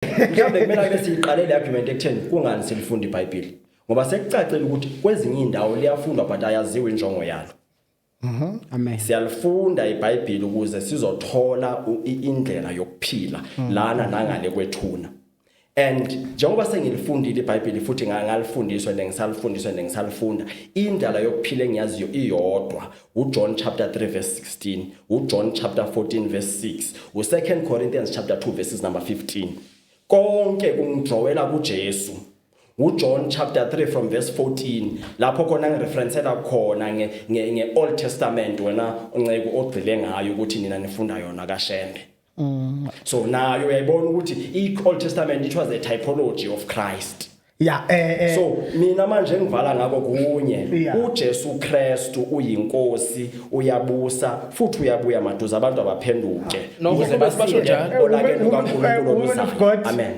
Mhlawumbe kumele ake siqalele argument ekutheni kungani silifunda iBhayibheli. Ngoba sekucacile ukuthi kwezinye indawo liyafundwa but ayaziwe injongo yalo. Amen. Siyalifunda iBhayibheli ukuze sizothola indlela yokuphila lana nangale kwethuna. And njengoba sengilifundile iBhayibheli futhi ngalifundiswa nengisalifunda indlela yokuphila engiyaziyo iyodwa uJohn chapter 3 verse 16, uJohn chapter 14 verse 6, uSecond Corinthians chapter 2 verses number 15. Konke kungidrowela kuJesu. uJohn chapter 3 from verse 14 lapho khona ngireferencela khona nge Old Testament wena unceku ogcile ngayo ukuthi nina nifunda yona kaShembe. So nayo uyayibona ukuthi i-Old Testament it was a typology of Christ. So mina manje ngivala ngako kunye uJesu Kristu uyinkosi uyabusa futhi uyabuya maduze abantu abaphenduke nokuze basho njalo olake lukaNkulunkulu oluzayo. Amen.